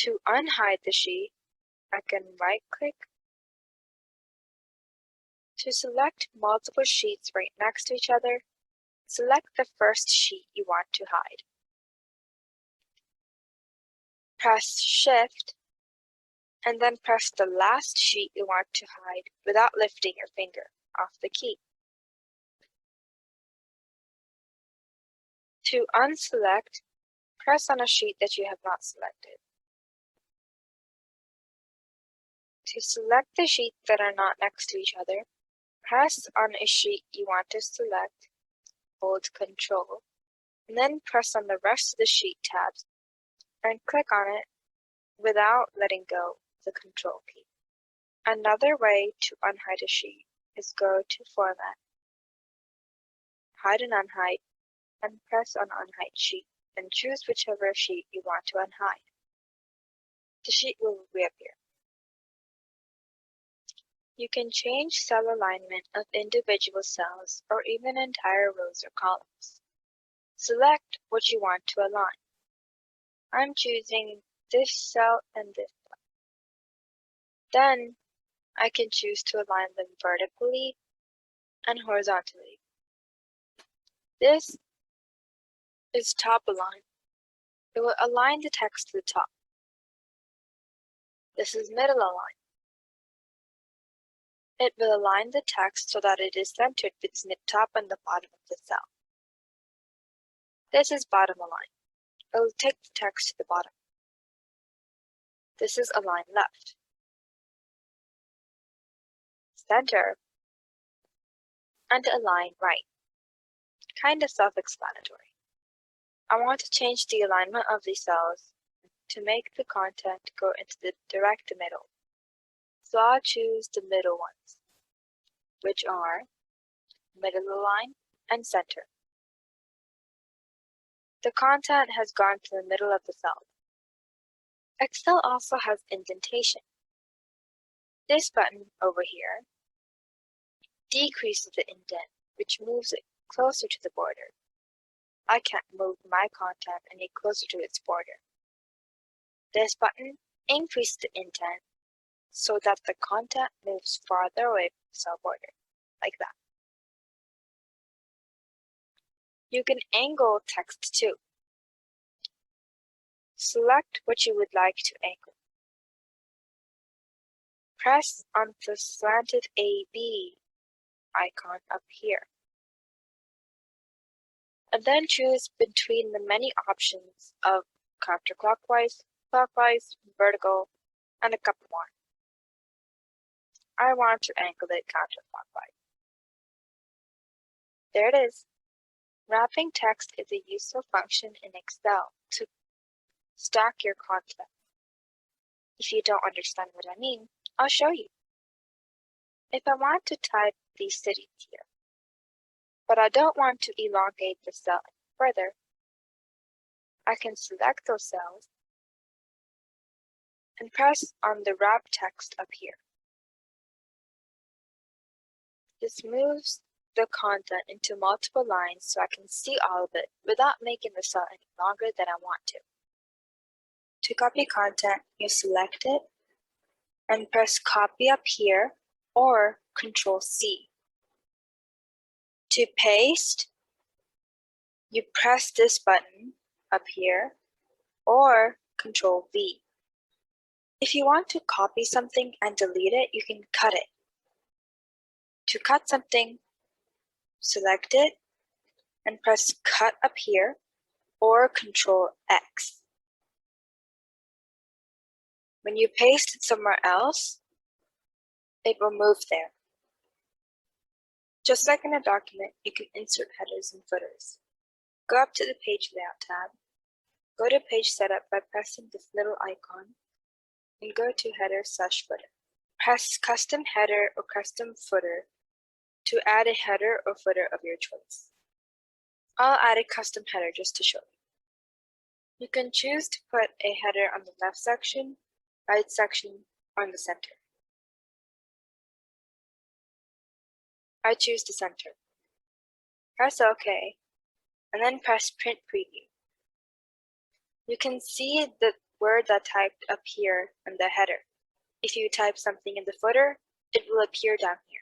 To unhide the sheet, I can right-click. To select multiple sheets right next to each other, select the first sheet you want to hide. Press Shift, and then press the last sheet you want to hide without lifting your finger off the key. To unselect, press on a sheet that you have not selected. To select the sheets that are not next to each other, press on a sheet you want to select, hold Ctrl, and then press on the rest of the sheet tabs and click on it without letting go of the Control key. Another way to unhide a sheet is go to Format, Hide and Unhide, and press on Unhide Sheet, and choose whichever sheet you want to unhide. The sheet will reappear. You can change cell alignment of individual cells or even entire rows or columns. Select what you want to align. I'm choosing this cell and this cell. Then I can choose to align them vertically and horizontally. This is top align. It will align the text to the top. This is middle align. It will align the text so that it is centered between the top and the bottom of the cell. This is bottom align. It will take the text to the bottom. This is align left. Center, and align right. Kind of self-explanatory. I want to change the alignment of these cells to make the content go into the direct middle. So I'll choose the middle ones, which are middle align and center. The content has gone to the middle of the cell. Excel also has indentation. This button over here decreases the indent, which moves it closer to the border. I can't move my content any closer to its border. This button increases the indent so that the content moves farther away from the cell border, like that. You can angle text too. Select what you would like to angle. Press on the slanted AB icon up here, and then choose between the many options of counterclockwise, clockwise, vertical, and a couple more. I want to angle it counterclockwise. There it is. Wrapping text is a useful function in Excel to stack your content. If you don't understand what I mean, I'll show you. If I want to type these cities here, but I don't want to elongate the cell any further, I can select those cells and press on the wrap text up here. This moves the content into multiple lines so I can see all of it without making the cell any longer than I want to. To copy content, you select it and press Copy up here or Ctrl-C. To paste, you press this button up here or Ctrl-V. If you want to copy something and delete it, you can cut it. To cut something, select it and press Cut up here or Ctrl-X. When you paste it somewhere else, it will move there. Just like in a document, you can insert headers and footers. Go up to the Page Layout tab, go to Page Setup by pressing this little icon, and go to Header/Footer. Press Custom Header or Custom Footer to add a header or footer of your choice. I'll add a custom header just to show you. You can choose to put a header on the left section, right section, or in the center. I choose the center. Press OK, and then press Print Preview. You can see the word that typed up here in the header. If you type something in the footer, it will appear down here.